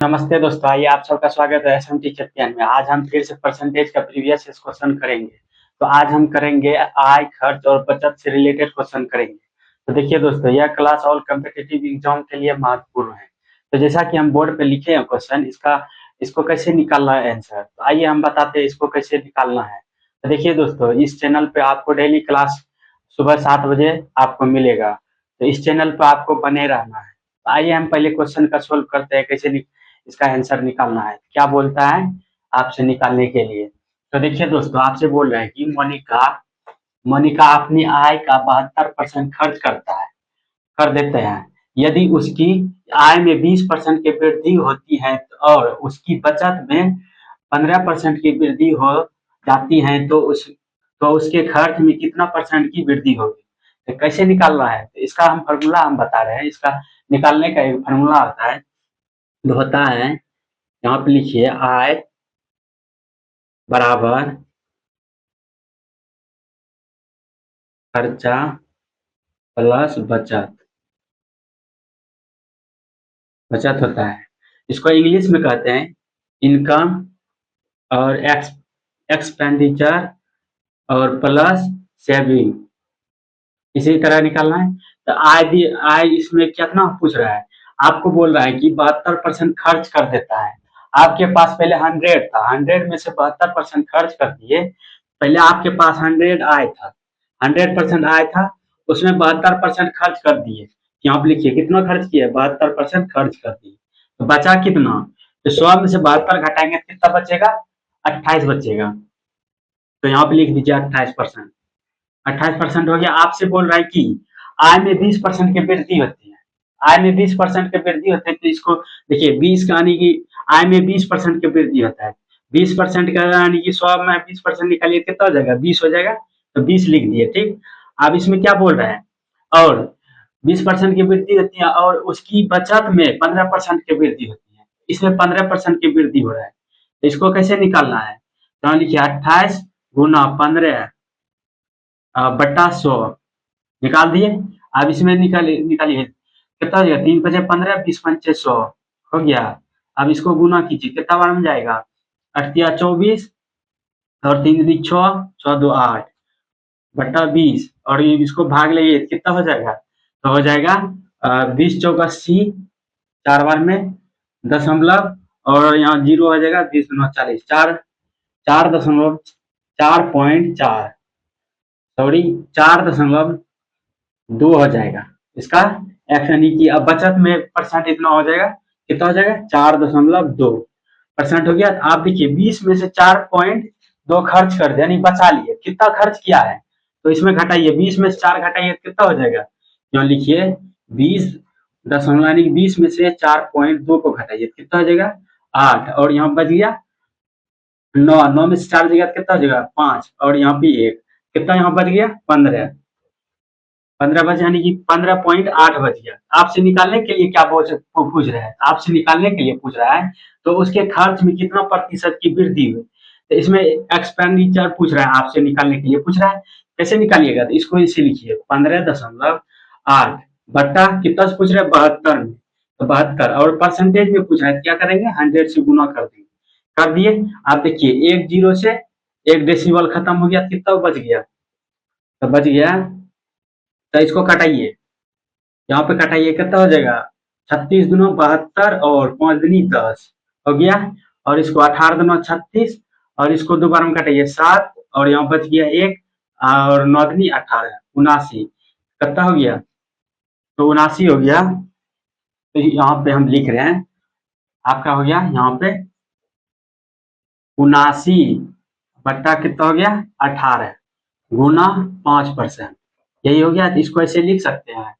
नमस्ते दोस्तों, आइए आप सबका स्वागत है एसएम टीचर चैनल में। आज हम फिर से परसेंटेज का प्रीवियस क्वेश्चन करेंगे। तो आज हम करेंगे आय, खर्च और बचत से रिलेटेड क्वेश्चन करेंगे। तो देखिए दोस्तों, यह क्लास ऑल कॉम्पिटिटिव एग्जाम के लिए महत्वपूर्ण है। तो जैसा कि हम बोर्ड पे लिखे हैं क्वेश्चन, इसको कैसे निकालना है आंसर, तो आइए हम बताते हैं इसको कैसे निकालना है। तो देखिए दोस्तों, इस चैनल पे आपको डेली क्लास सुबह 7 बजे आपको मिलेगा। तो इस चैनल पर आपको बने रहना है। तो आइए हम पहले क्वेश्चन का सोल्व करते हैं, कैसे इसका आंसर निकालना है। क्या बोलता है आपसे निकालने के लिए। तो देखिए दोस्तों, आपसे बोल रहे हैं कि मोनिका मोनिका अपनी आय का 72% खर्च कर देते हैं। यदि उसकी आय में 20% की वृद्धि होती है और उसकी बचत में 15% की वृद्धि हो जाती है तो उसके खर्च में कितना परसेंट की वृद्धि होगी। तो कैसे निकालना है, तो इसका हम फॉर्मूला हम बता रहे हैं। इसका निकालने का एक फॉर्मूला होता है, यहाँ पे लिखिए आय बराबर खर्चा प्लस बचत बचत होता है। इसको इंग्लिश में कहते हैं इनकम और एक्सपेंडिचर और प्लस सेविंग। इसी तरह निकालना है। तो आय इसमें कितना पूछ रहा है, आपको बोल रहा है कि 72% खर्च कर देता है। आपके पास पहले 100 था, 100 में से 72% खर्च कर दिए। पहले आपके पास 100 आय था, 100% आय था, उसमें 72% खर्च कर दिए। यहाँ पे लिखिए कितना खर्च किया, 72% खर्च कर दिए। तो बचा कितना, तो 100 में से 72 घटाएंगे तो कितना बचेगा, 28 बचेगा। तो यहाँ पे लिख दीजिए 28%। 28% हो गया। आपसे बोल रहा है कि आय में 20% की वृद्धि होती है। आय में 20% की वृद्धि होती है, तो इसको देखिए 20 का यानी कि आय में 20% की वृद्धि होता है। 20% का यानी कि 100 में 20% निकालिए कितना हो जाएगा, 20 हो जाएगा। तो 20 लिख दिए, ठीक। अब इसमें क्या बोल रहे हैं, और 20% की वृद्धि होती है और उसकी बचत में 15% की वृद्धि होती है। इसमें 15% की वृद्धि हो रहा है। तो इसको कैसे निकालना है, तो लिखिए 28 गुना 15 बट्टा 100 निकाल दिए। अब इसमें निकालिए कितना हो जाएगा, 3 पचे 15, 20 पंचे 100 हो गया। अब इसको गुना कीजिए, कितना बार में जाएगा, 8 24 और 3 दूनी 6, 6 2 8 बट्टा 20, और ये इसको भाग लेंगे कितना हो जाएगा, तो हो जाएगा 20 चौक 80, 4 बार में दशमलव, और यहाँ जीरो हो जाएगा, 20 गुना 40, 4.4 सॉरी 4.2 हो जाएगा इसका एक्स, यानी कि अब बचत में परसेंट इतना हो जाएगा, कितना हो जाएगा 4.2% हो गया। आप देखिए 20 में से 4.2 खर्च कर दिया, यानी बचा लिए। कितना खर्च किया है, तो इसमें घटाइए, 20 में से 4 घटाइए कितना हो जाएगा, यहाँ लिखिए 20 यानी 20 में से 4.2 को घटाइए कितना हो जाएगा 8, और यहाँ बच गया 9, 9 में से 4 जाएगा कितना हो जाएगा 5, और यहाँ पे 1, कितना यहाँ बच गया 15, 15 बच यानी कि 15.8 बच गया। आपसे निकालने के लिए क्या पूछ रहा है, आपसे निकालने के लिए पूछ रहा है, तो उसके खर्च में कितना प्रतिशत की वृद्धि हुई। तो इसमें एक्सपेंडिचर पूछ रहा है, आपसे निकालने के लिए पूछ रहा है। कैसे निकालिएगा, तो इसको इसे लिखिए 15.8 बट्टा कितना से पूछ रहा है, 72 में, तो 72, और परसेंटेज में पूछ रहा है, क्या करेंगे 100 से गुना कर देंगे, कर दिए। आप देखिए एक जीरो से एक डेसिमल खत्म हो गया, कितना बच गया, तो बच गया, तो इसको कटाइए, यहाँ पे कटाइए कितना हो जाएगा, 36 दूना 72 और 5 दूनी 10 हो गया। और इसको 18 दूना 36, और इसको दोबारा में कटाइए 7, और यहाँ बच गया 1, और 9 दूनी 18, 79 कितना हो गया, तो 79 हो गया। तो यहाँ पे हम लिख रहे हैं, आपका हो गया यहाँ पे 79 बट्टा कितना हो गया 18 गुना 5%, यही हो गया। तो इसको ऐसे लिख सकते हैं,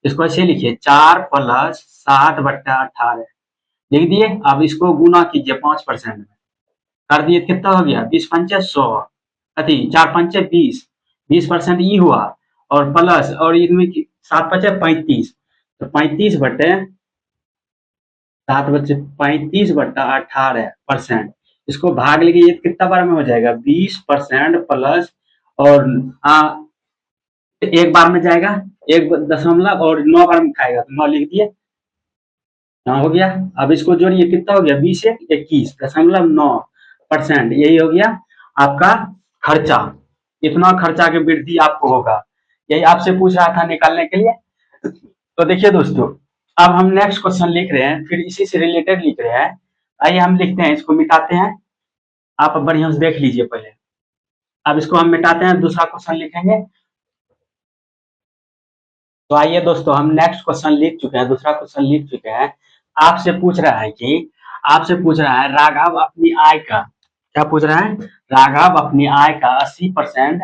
इसको ऐसे लिखिए 4 प्लस 7 बट्टा 18 लिख दिए। अब इसको गुना कीजिए 5% में, कर दिए कितना हो गया, 20 पंचे 100, अति 4 पंचे 20, 20% ई हुआ, और प्लस, और इनमें 7 पचे 35, तो 35 बट्टा 18%, इसको भाग लेंगे, ये कितना बार में हो जाएगा 20% प्लस, और एक बार में जाएगा 1 दशमलव, और 9 बार में खाएगा तो 9 लिख दिए। यहाँ हो गया। अब इसको जोड़िए, कितना हो गया, 20 से 21.9%, यही हो गया आपका खर्चा। इतना खर्चा की वृद्धि आपको होगा, यही आपसे पूछ रहा था निकालने के लिए। तो देखिए दोस्तों, अब हम नेक्स्ट क्वेश्चन लिख रहे हैं, फिर इसी से रिलेटेड लिख रहे हैं। आइए हम लिखते हैं, इसको मिटाते हैं। आप बढ़िया से देख लीजिए पहले। अब इसको हम मिटाते हैं, दूसरा क्वेश्चन लिखेंगे। तो आइए दोस्तों, हम नेक्स्ट क्वेश्चन लिख चुके हैं, दूसरा क्वेश्चन लिख चुके हैं। आपसे पूछ रहा है कि आपसे पूछ रहा है राघव अपनी आय का, क्या पूछ रहा है, राघव अपनी आय का 80%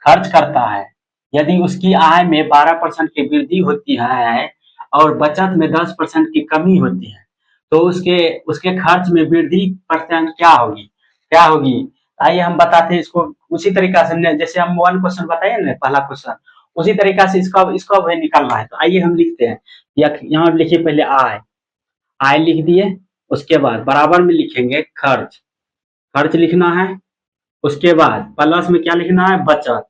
खर्च करता है। यदि उसकी आय में 12% की वृद्धि होती है और बचत में 10% की कमी होती है, तो उसके उसके खर्च में वृद्धि परसेंट क्या होगी, क्या होगी। आइए हम बताते हैं इसको उसी तरीका से, जैसे हम वन क्वेश्चन बताइए ना, पहला क्वेश्चन, उसी तरीका से इसका इसका भी निकालना है। तो आइए हम लिखते हैं, या यहाँ लिखिए पहले आय, आय लिख दिए। उसके बाद बराबर में लिखेंगे खर्च, खर्च लिखना है। उसके बाद प्लस में क्या लिखना है, बचत,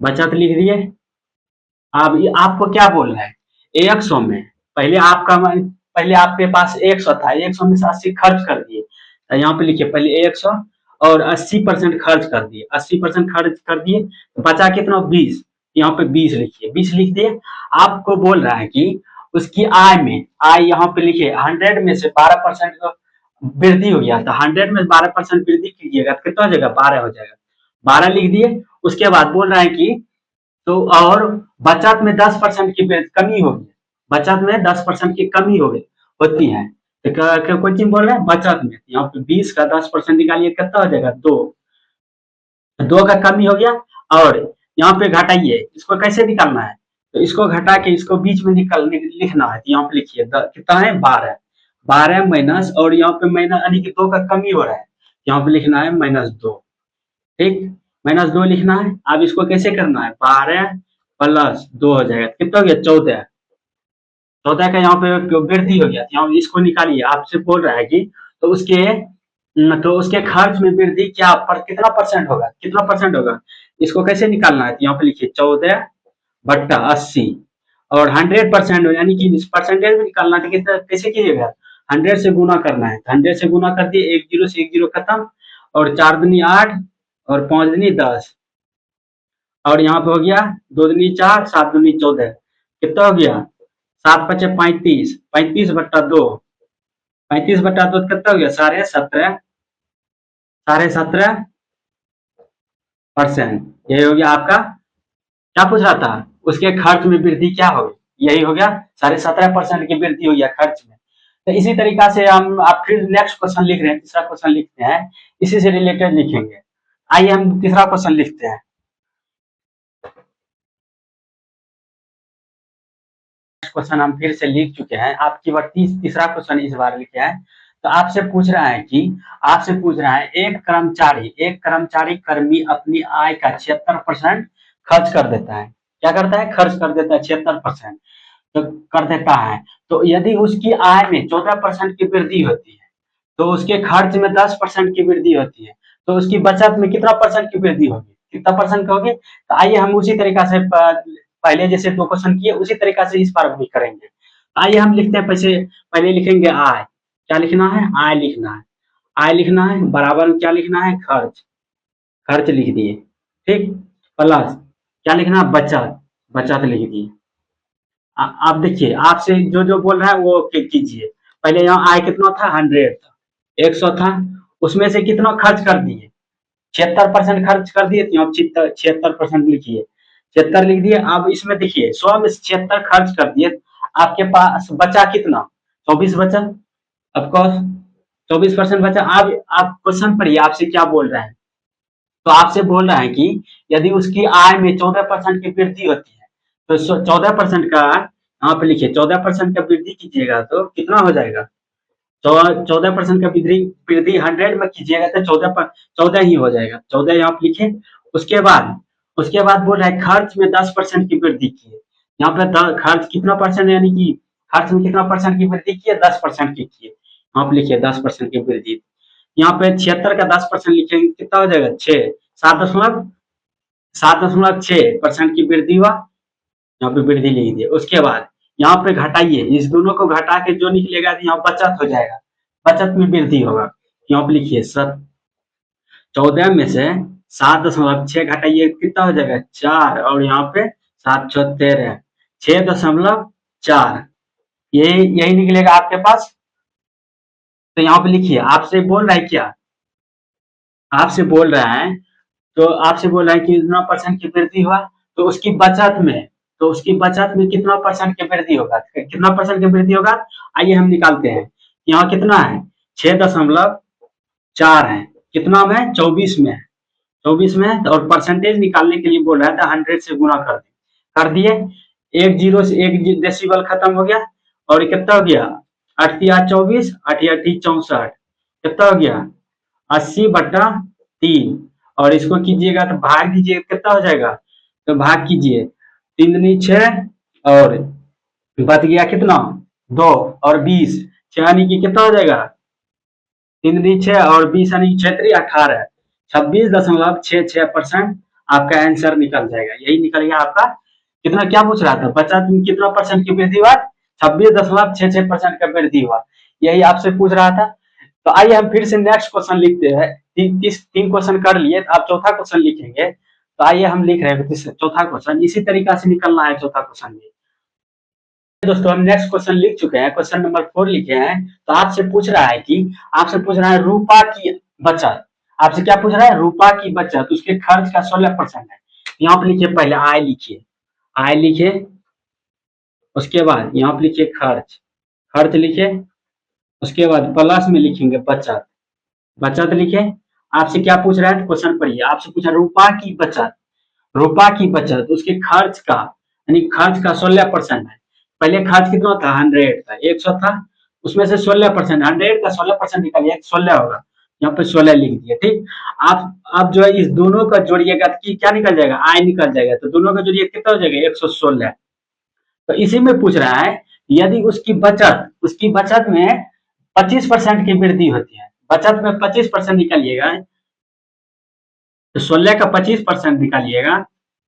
बचत लिख दिए। अब ये आपको क्या बोल रहा है, 100 में, पहले आपका पहले आपके पास 100 था, 100 में से 80 खर्च कर दिए। तो यहाँ पे लिखिए पहले 100 और 80% खर्च कर दिए, 80% खर्च कर दिए, तो बचा कितना, 20। यहाँ पे 20 लिखिए, 20 लिख दिए। आपको बोल रहा है कि उसकी आय में, आय यहाँ पे लिखिए 100 में से 12% वृद्धि हो गया, तो 100 में 12% वृद्धि कीजिएगा तो कितना हो जाएगा, 12 हो जाएगा, 12 लिख दिए। उसके बाद बोल रहा है कि तो और बचत में 10% की कमी होगी, बचत में 10% की कमी हो गई होती है। तो कोई चीज बोल रहे हैं बचत में, यहाँ पे 20 का 10% निकालिए, कितना हो जाएगा, 2, 2 का कमी हो गया। और यहाँ पे घटाइए, इसको कैसे निकालना है, तो इसको घटा के इसको बीच में निकल लिखना है। तो यहाँ पे लिखिए कितना है, 12, 12 माइनस, और यहाँ पे माइनस यानी कि 2 का कमी हो रहा है, यहाँ पे लिखना है -2। ठीक, -2 लिखना है। अब इसको कैसे करना है, 12 प्लस 2 हो जाएगा, कितना हो गया, 14, 14 का यहाँ पे वृद्धि हो गया, यहाँ इसको निकालिए। आपसे बोल रहा है कि तो उसके खर्च में वृद्धि क्या पर कितना परसेंट होगा, कितना परसेंट होगा, इसको कैसे निकालना है। तो यहाँ पे लिखिए 14/80, और 100% यानी कि इस परसेंटेज में निकालना है, तो कैसे कीजिएगा, 100 से गुना करना है। 100 से गुना कर दिए, एक जीरो से एक जीरो खत्म, और 4 दूनी 8 और 5 दूनी 10, और यहाँ पे हो गया 2 दूनी 4, 7 दूनी 14, कितना हो गया, 7 पचे 35, 35/2, 35/2 कितना हो गया, 17.5%। यही हो गया आपका, क्या पूछ रहा था, उसके खर्च में वृद्धि क्या होगी, यही हो गया 17.5% की वृद्धि हो गया खर्च में। तो इसी तरीका से हम आप फिर नेक्स्ट क्वेश्चन लिख रहे हैं, तीसरा क्वेश्चन लिखते हैं, इसी से रिलेटेड लिखेंगे। आइए हम तीसरा क्वेश्चन लिखते हैं। क्वेश्चन हम फिर से लिख चुके हैं, आपकी बार तीसरा क्वेश्चन इस बार लिखे हैं। तो आपसे पूछ रहा है कि आपसे पूछ रहा है एक कर्मचारी कर्मी अपनी आय का 76% खर्च कर देता है, क्या करता है, खर्च कर देता है 76%, तो कर देता है। तो यदि उसकी आय में 14% की वृद्धि होती है, तो उसके खर्च में 10% की वृद्धि होती है, तो उसकी बचत में कितना परसेंट की वृद्धि होगी, कितना परसेंट की होगी। तो आइए हम उसी तरीका से पहले जैसे 2 क्वेश्चन किए उसी तरीका से इस बार भी करेंगे। आइए हम लिखते हैं, पहले लिखेंगे आय, क्या लिखना है, आय लिखना है, आय लिखना है, बराबर में क्या लिखना है, खर्च, खर्च लिख दिए। ठीक, प्लस क्या लिखना है, बचत, बचत लिख दिए। आप देखिए, आपसे जो जो बोल रहा है वो कीजिए। पहले यहाँ आय कितना था, 100 था, 100 था, उसमें से कितना खर्च कर दिए, 76% खर्च कर दिए, तो 76% लिखिए, 76 लिख दिए। अब इसमें देखिए 100 में से 76 खर्च कर दिए, आपके पास बचा कितना, 24 बचा, ऑफकोर्स 24% बचा। अब आप क्वेश्चन पढ़िए, आपसे क्या बोल रहा है, तो आपसे बोल रहा है कि यदि उसकी आय में 14% की वृद्धि होती है, तो 14% का यहाँ पे लिखिए, 14% का वृद्धि कीजिएगा तो कितना हो जाएगा, 14% का वृद्धि वृद्धि 100 में कीजिएगा तो 14 ही हो जाएगा, 14 यहाँ पे लिखे। उसके बाद बोल रहा है खर्च में 10% की वृद्धि की है, यहाँ पे खर्च कितना परसेंट, यानी कि खर्च में कितना परसेंट की वृद्धि की है, 10% की है, यहाँ पे लिखिए 10% की वृद्धि। यहाँ पे 76 का 10% लिखेंगे, कितना हो जाएगा, 6, 7.6% की वृद्धि हुआ, यहाँ पे वृद्धि लिख दिए। उसके बाद यहाँ पे घटाइए, इस दोनों को घटा के जो निकलेगा यहाँ बचत हो जाएगा, बचत में वृद्धि होगा। यहाँ पे लिखिए 14 में से 7.6 घटाइए कितना हो जाएगा 4, और यहाँ पे 7 6 13, 6.4, यही निकलेगा आपके पास। तो यहाँ पे लिखिए, आपसे बोल रहा है क्या, आपसे बोल रहा है, तो आपसे बोल रहा है कि कितना परसेंट की वृद्धि हुआ, तो उसकी बचत में, कितना परसेंट की वृद्धि होगा, कितना परसेंट की वृद्धि होगा, आइए हम निकालते हैं। यहाँ कितना है 6.4 है, कितना में 24 में है, 24 में है, और परसेंटेज निकालने के लिए बोल रहा था 100 से गुना कर दिए, एक जीरो से एक डेसिबल खत्म हो गया, और कितना हो गया 8 या 24, 8 या 64, कितना हो गया 80/3, और इसको कीजिएगा तो भाग दीजिएगा कितना हो जाएगा, तो भाग कीजिए 3 दूनी 6, और बच गया कितना 2 और 20, 6 यानी कि कितना हो जाएगा 3 दूनी 6 और 20 यानी 6 18, 26.66% आपका आंसर निकल जाएगा। यही निकल गया आपका, कितना क्या पूछ रहा था, बचत में कितना परसेंट की वृद्धि हुआ, 26.66% का वृद्धि हुआ, यही आपसे पूछ रहा था। तो आइए हम फिर से नेक्स्ट क्वेश्चन लिखते हैं। 3 क्वेश्चन कर लिए, तो आप चौथा क्वेश्चन लिखेंगे। तो आइए हम लिख रहे हैं चौथा क्वेश्चन, इसी तरीका से निकलना है चौथा क्वेश्चन भी। दोस्तों हम नेक्स्ट क्वेश्चन लिख चुके हैं, क्वेश्चन नंबर 4 लिखे हैं। तो आपसे पूछ रहा है रूपा की बचत, आपसे क्या पूछ रहा है, रूपा की बचत, उसके खर्च का 16% है। यहाँ पे लिखिए, पहले आय लिखिए, आय लिखिए, उसके बाद यहाँ पे लिखिए खर्च लिखिए, उसके बाद प्लस में लिखेंगे बचत लिखे। आपसे क्या पूछ रहा है, क्वेश्चन पढ़िए, आपसे पूछा रूपा की बचत उसके खर्च का, यानी खर्च का 16% है। पहले खर्च कितना था 100 था, 100 था, उसमें से 16%, 100 का 16% निकालिए 16 होगा, यहाँ पे 16 लिख दिया। ठीक, आप जो है इस दोनों का जोड़िएगा तो क्या निकल जाएगा, आय निकल जाएगा, तो दोनों का जोड़िए कितना हो जाएगा 116। तो इसी में पूछ रहा है, यदि उसकी बचत में 25% की वृद्धि होती है, बचत में 25% निकालिएगा, तो 16 का 25% निकालिएगा,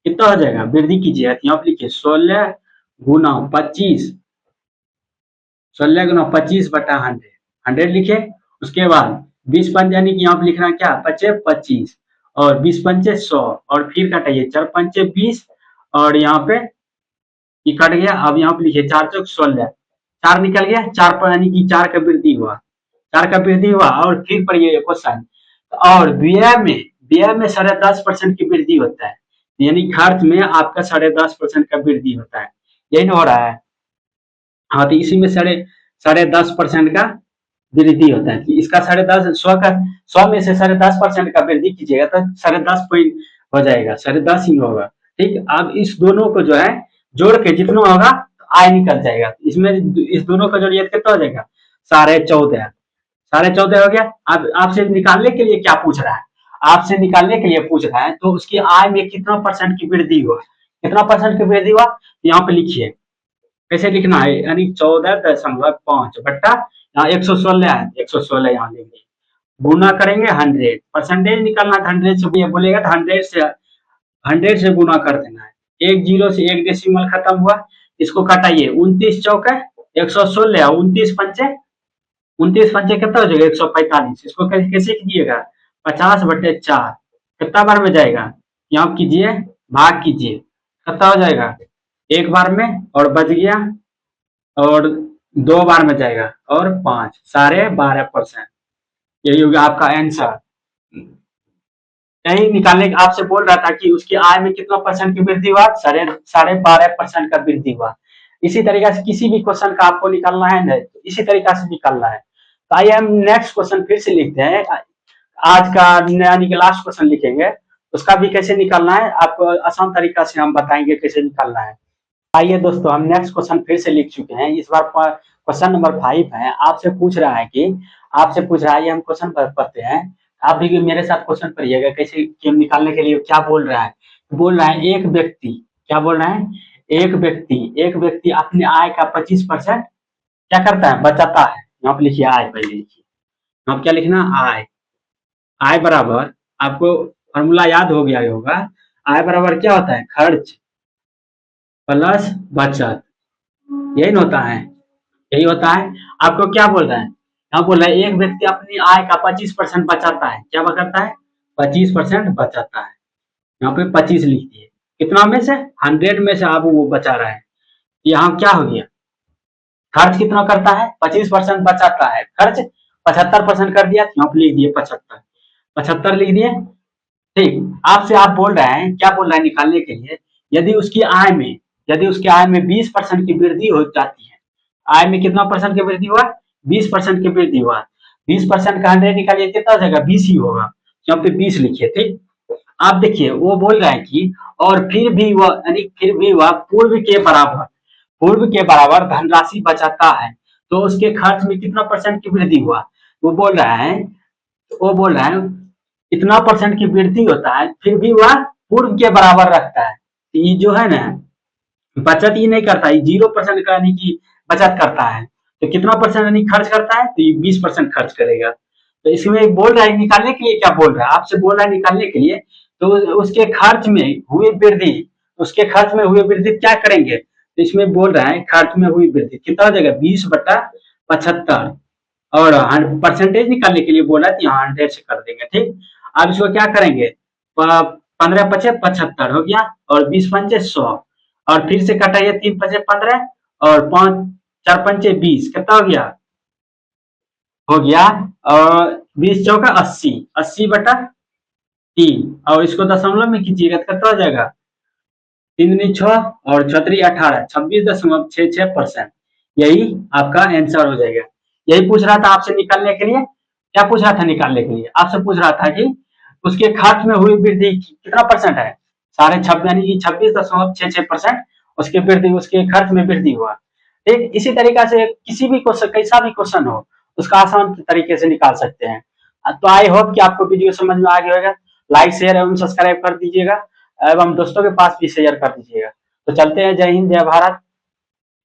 कितना हो जाएगा, वृद्धि कीजिएगा, यहाँ पे लिखिए 16 गुना 25, 16 गुना 25/100, 100 लिखे। उसके बाद 20 पंच यानी कि यहाँ पे लिखना क्या, 25, और 20 पंचे 100, और फिर कटाइए 4 पंचे 20, और यहाँ पे ये कट गया। अब यहाँ पे लिखिए 4 चौक 16, 4 निकल गया, 4 पर यानी कि 4 का वृद्धि हुआ, 4 का वृद्धि हुआ, और फिर पढ़िए क्वेश्चन, और व्यय में 10.5% की वृद्धि होता है, यानी खर्च में आपका 10.5% का वृद्धि होता है, यही ना हो रहा है। हाँ, तो इसी में 10.5% का वृद्धि होता है, इसका 10.5, 100 में से 10.5% का वृद्धि कीजिएगा तो 10.5 पॉइंट हो जाएगा, 10.5 ही होगा। ठीक, अब इस दोनों को जो है जोड़ के जितना होगा आय निकल जाएगा, इसमें इस दोनों का जोड़िए कितना हो जाएगा 14.5, 14.5 हो गया। अब आपसे निकालने के लिए क्या पूछ रहा है, आपसे निकालने के लिए पूछ रहा है, तो उसकी आय में कितना परसेंट की वृद्धि हुआ, कितना परसेंट की वृद्धि हुआ, यहाँ पे लिखिए कैसे लिखना है, यानी 14.5 बट्टा यहाँ 116 है, 116 यहाँ लिखिए, गुना करेंगे 100, परसेंटेज निकालना था 100 से, ये बोलेगा तो 100 से गुना कर देना है। एक जीरो से एक डेसिमल खत्म हुआ, इसको कटाइए 29 चौके 116, 29 पंचे कितना हो जाएगा 145, इसको कैसे कीजिएगा 50/4, कितना बार में जाएगा, यहाँ कीजिए भाग कीजिए, कितना हो जाएगा एक बार में, और बच गया, और 2 बार में जाएगा, और 5, 12.5%, यही होगा आपका आंसर। यही निकालने आपसे बोल रहा था कि उसकी आय में कितना परसेंट की वृद्धि हुआ, 12.5% का वृद्धि हुआ। इसी तरीके से किसी भी क्वेश्चन का आपको निकालना है ना, इसी तरीका से निकालना है। तो आइए हम नेक्स्ट क्वेश्चन फिर से लिखते हैं, आज का यानी कि लास्ट क्वेश्चन लिखेंगे, उसका भी कैसे निकालना है आपको आसान तरीका से हम बताएंगे कैसे निकालना है। आइए दोस्तों हम नेक्स्ट क्वेश्चन फिर से लिख चुके हैं, इस बार क्वेश्चन नंबर 5 है। आपसे पूछ रहा है, ये हम क्वेश्चन पढ़ते हैं, आप भी मेरे साथ क्वेश्चन पढ़िएगा कैसे क्यों निकालने के लिए क्या बोल रहा है। बोल रहा है एक व्यक्ति, क्या बोल रहा है, एक व्यक्ति अपने आय का 25% क्या करता है, बचाता है। यहाँ पे लिखिए आय, पहले लिखिए, यहाँ क्या लिखना, आय बराबर, आपको फॉर्मूला याद हो गया होगा, आय बराबर क्या होता है, खर्च प्लस बचत, यही ना होता है, यही होता है। आपको क्या बोल रहा है, यहाँ बोल रहा है एक व्यक्ति अपनी आय का 25% बचाता है, क्या करता है, 25% बचाता है। यहाँ पे 25 लिख दिए, कितना में से, 100 में से आप वो बचा रहा है। यहाँ क्या हो गया, खर्च कितना करता है, 25% बचाता है, खर्च 75% कर दिया, यहाँ पे लिख दिए 75, 75 लिख दिए। ठीक, आपसे आप बोल रहे हैं, क्या बोल रहे हैं निकालने के लिए, यदि उसकी आय में, यदि उसकी आय में 20% की वृद्धि हो जाती है, आय में कितना परसेंट की वृद्धि हुआ, 20% की वृद्धि हुआ, 20% का 100 निकालिए कितना हो जाएगा, 20 ही होगा, यहाँ पे 20 लिखिए। ठीक, आप देखिए वो बोल रहा है कि और फिर भी वह, यानी फिर भी वह पूर्व के बराबर धनराशि बचाता है, तो उसके खर्च में कितना परसेंट की वृद्धि हुआ, वो बोल रहा है, वो बोल रहा है इतना परसेंट की वृद्धि होता है, फिर भी वह पूर्व के बराबर रखता है। तो ये जो है ना, बचत ही नहीं करता, ये 0% का यानी कि बचत करता है, तो कितना परसेंट यानी खर्च करता है, तो ये 20% खर्च करेगा। तो इसमें बोल रहा है निकालने के लिए, क्या बोल रहा है, आपसे बोल रहा है निकालने के लिए, तो उसके खर्च में हुई वृद्धि, उसके खर्च में हुई वृद्धि क्या करेंगे, तो इसमें बोल रहा है खर्च में हुई वृद्धि कितना हो जाएगा, 20/75, और परसेंटेज निकालने के लिए बोला तो यहाँ 100 से कर देंगे। ठीक, अब इसको क्या करेंगे, 15×5 = 75 हो गया, और 20×5 = 100, और फिर से कटाइए, 3×5 = 15, और 5×4 = 20, कितना हो गया, हो गया, और 20×4 = 80, 80/3, और इसको दशमलव में कीजिएगा तो कितना हो जाएगा, 3×6 और 6×3 = 18, 26.66%, यही आपका आंसर हो जाएगा। यही पूछ रहा था आपसे निकालने के लिए, क्या पूछ रहा था निकालने के लिए, आपसे पूछ रहा था कि उसके खर्च में हुई वृद्धि कितना परसेंट है, 26.5 यानी कि 26.66% उसके वृद्धि, उसके खर्च में वृद्धि हुआ। ठीक, इसी तरीका से किसी भी क्वेश्चन, कैसा भी क्वेश्चन हो, उसका आसान तरीके से निकाल सकते हैं। तो आई होप कि आपको वीडियो समझ में आ गया होगा। लाइक शेयर एवं सब्सक्राइब कर दीजिएगा, एवं दोस्तों के पास भी शेयर कर दीजिएगा। तो चलते हैं, जय हिंद जय भारत।